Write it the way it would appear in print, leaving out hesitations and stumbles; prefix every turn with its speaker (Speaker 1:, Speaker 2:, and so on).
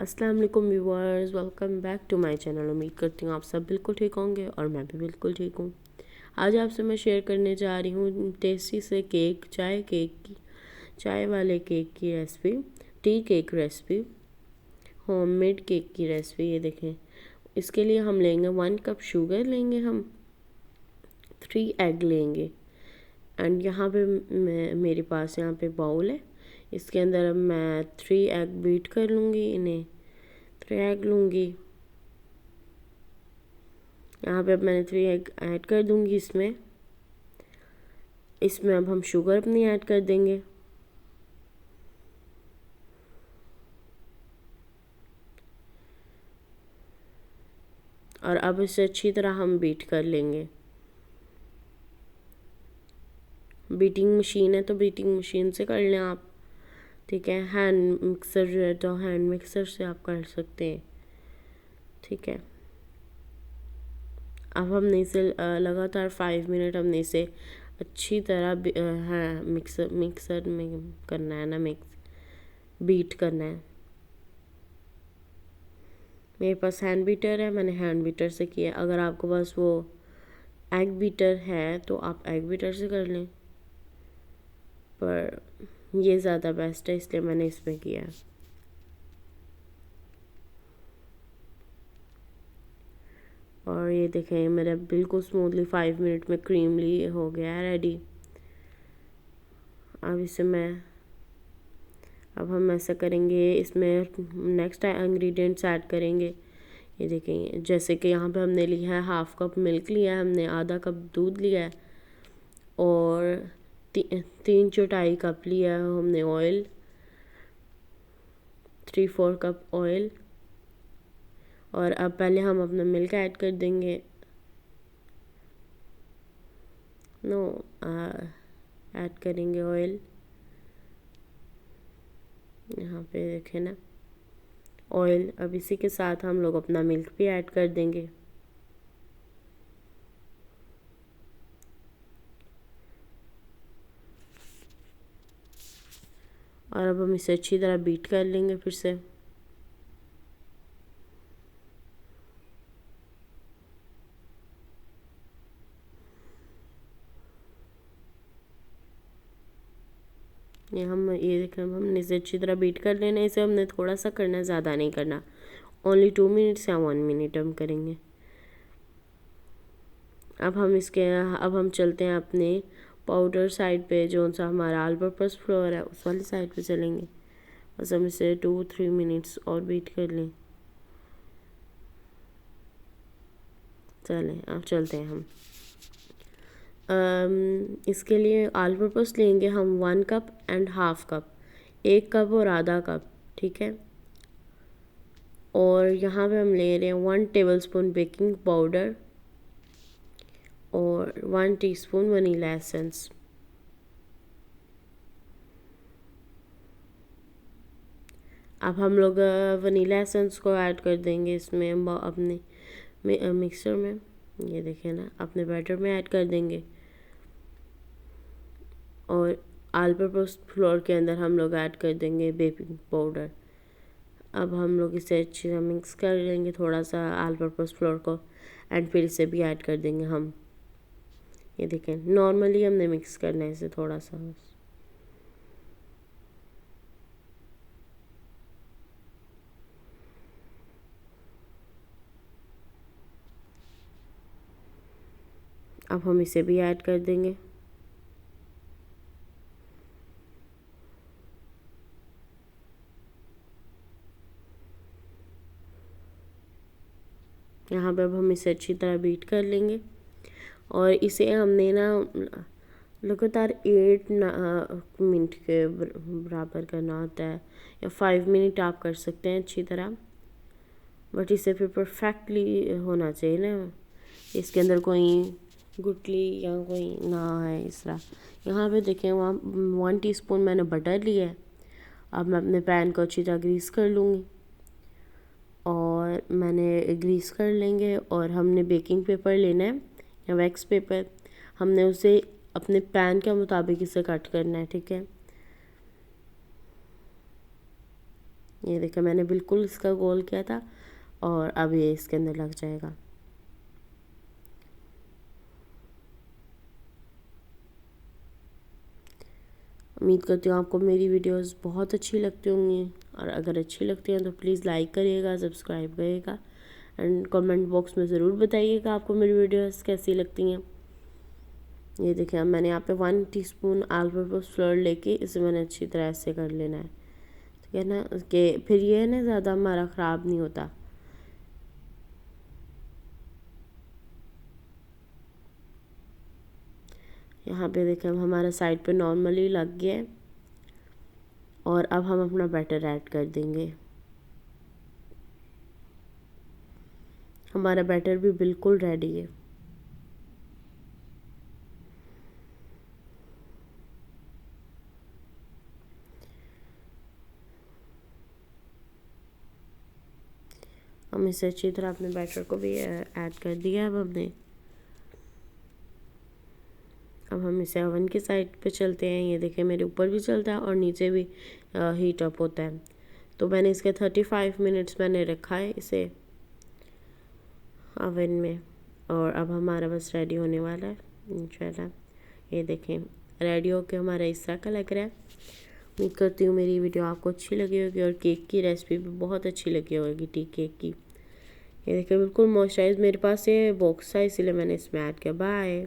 Speaker 1: अस्सलाम वालेकुम viewers, welcome back to my channel. उम्मीद करती हूँ आप सब बिल्कुल ठीक होंगे और मैं भी बिल्कुल ठीक हूँ। आज आपसे मैं शेयर करने जा रही हूँ टेस्टी से केक, चाय वाले केक की recipe, tea cake recipe, homemade cake की रेसिपी। ये देखें, इसके लिए हम लेंगे 1 कप शुगर लेंगे, हम 3 एग लेंगे। एंड यहाँ पे मेरे पास यहाँ पे बाउल है, इसके अंदर अब मैं 3 एग बीट कर लूँगी। इन्हें 3 एग लूँगी। यहाँ पे अब मैंने 3 एग ऐड कर दूँगी इसमें। अब हम शुगर अपनी ऐड कर देंगे। और अब इसे अच्छी तरह हम बीट कर लेंगे। बीटिंग मशीन है तो बीटिंग मशीन से कर लें आप, ठीक है। हैंड मिक्सर जो है तो हैंड मिक्सर से आप कर सकते हैं, ठीक है। अब हमने इसे लगातार 5 मिनट हमने इसे अच्छी तरह हाँ मिक्सर में करना है ना, बीट करना है। मेरे पास हैंड बीटर है, मैंने हैंड बीटर से किया। अगर आपके पास वो एग बीटर है तो आप एग बीटर से कर लें, पर ये ज़्यादा बेस्ट है इसलिए मैंने इसमें किया। और ये देखें, मेरा बिल्कुल स्मूथली 5 मिनट में क्रीमली हो गया है रेडी। अब हम ऐसा करेंगे, इसमें नेक्स्ट इंग्रेडिएंट्स ऐड करेंगे। ये देखें, जैसे कि यहाँ पे हमने लिया है 1/2 कप मिल्क लिया है, हमने आधा कप दूध लिया है और 3/4 कप लिया है हमने ऑयल, 3/4 कप ऑयल। और अब पहले हम अपना मिल्क ऐड कर देंगे। ऐड करेंगे ऑयल। यहाँ पे देखें ना, ऑयल। अब इसी के साथ हम लोग अपना मिल्क भी ऐड कर देंगे। और अब हम इसे अच्छी तरह बीट कर लेंगे फिर से। ये देखें, हमने इसे अच्छी तरह बीट कर लेना है। इसे हमने थोड़ा सा करना है, ज़्यादा नहीं करना। ओनली 2 मिनट्स या 1 मिनट हम करेंगे। अब हम चलते हैं अपने पाउडर साइड पे, जो सा हमारा ऑल पर्पस फ्लोर है उस वाली साइड पे चलेंगे। बस हम इसे 2-3 मिनट्स और बीट कर लें। चलें, अब चलते हैं हम। इसके लिए ऑल पर्पस लेंगे हम 1 कप एंड 1/2 कप, 1 कप और आधा कप, ठीक है। और यहाँ पे हम ले रहे हैं 1 टेबलस्पून बेकिंग पाउडर और 1 टीस्पून वनीला एसेंस। अब हम लोग वनीला एसेंस को ऐड कर देंगे इसमें अपने मिक्सर में। ये देखें ना, अपने बैटर में ऐड कर देंगे। और ऑल पर्पस फ्लोर के अंदर हम लोग ऐड कर देंगे बेकिंग पाउडर। अब हम लोग इसे अच्छी तरह मिक्स कर लेंगे, थोड़ा सा ऑल पर्पस फ्लोर को, एंड फिर इसे भी ऐड कर देंगे हम। ये देखें, नॉर्मली हमने मिक्स करना है इसे थोड़ा सा बस। अब हम इसे भी ऐड कर देंगे। यहाँ पे अब हम इसे अच्छी तरह बीट कर लेंगे। और इसे हमने ना लगातार 8 मिनट के बराबर करना होता है, या 5 मिनट आप कर सकते हैं अच्छी तरह। बट इसे फिर परफेक्टली होना चाहिए ना, इसके अंदर कोई गुठली या कोई ना है इस तरह। यहाँ पे देखें, वहाँ 1 टीस्पून मैंने बटर लिया है। अब मैं अपने पैन को अच्छी तरह ग्रीस कर लूँगी। और मैंने ग्रीस कर लेंगे, और हमने बेकिंग पेपर लेना है या वैक्स पेपर, हमने उसे अपने पैन के मुताबिक इसे कट करना है, ठीक है। ये देखिए मैंने बिल्कुल इसका गोल किया था और अब ये इसके अंदर लग जाएगा। उम्मीद करती हूँ आपको मेरी वीडियोस बहुत अच्छी लगती होंगी, और अगर अच्छी लगती हैं तो प्लीज़ लाइक करिएगा, सब्सक्राइब करिएगा एंड कमेंट बॉक्स में ज़रूर बताइएगा आपको मेरी वीडियोस कैसी लगती हैं। ये देखिए अब मैंने यहाँ पे 1 टीस्पून ऑल पर्पस फ्लोर लेके इसे मैंने अच्छी तरह से कर लेना है, ठीक है ना, कि फिर ये है ना ज़्यादा हमारा ख़राब नहीं होता। यहाँ पे देखिए अब हमारा साइड पे नॉर्मली लग गया है, और अब हम अपना बैटर ऐड कर देंगे। हमारा बैटर भी बिल्कुल रेडी है। हम इसे अच्छी तरह अपने बैटर को भी ऐड कर दिया। अब हम इसे ओवन की साइड पे चलते हैं। ये देखिए मेरे ऊपर भी चलता है और नीचे भी हीट अप होता है। तो मैंने इसके 35 मिनट्स मैंने रखा है इसे ओवन में, और अब हमारा बस रेडी होने वाला है इंशाल्लाह। ये देखें रेडी होके हमारा इस तरह का लग रहा है। उम्मीद करती हूँ मेरी वीडियो आपको अच्छी लगी होगी और केक की रेसिपी भी बहुत अच्छी लगी होगी टी केक की। ये देखिए बिल्कुल मॉइस्चराइज मेरे पास ये बॉक्स था इसीलिए मैंने इसमें ऐड किया। बाय।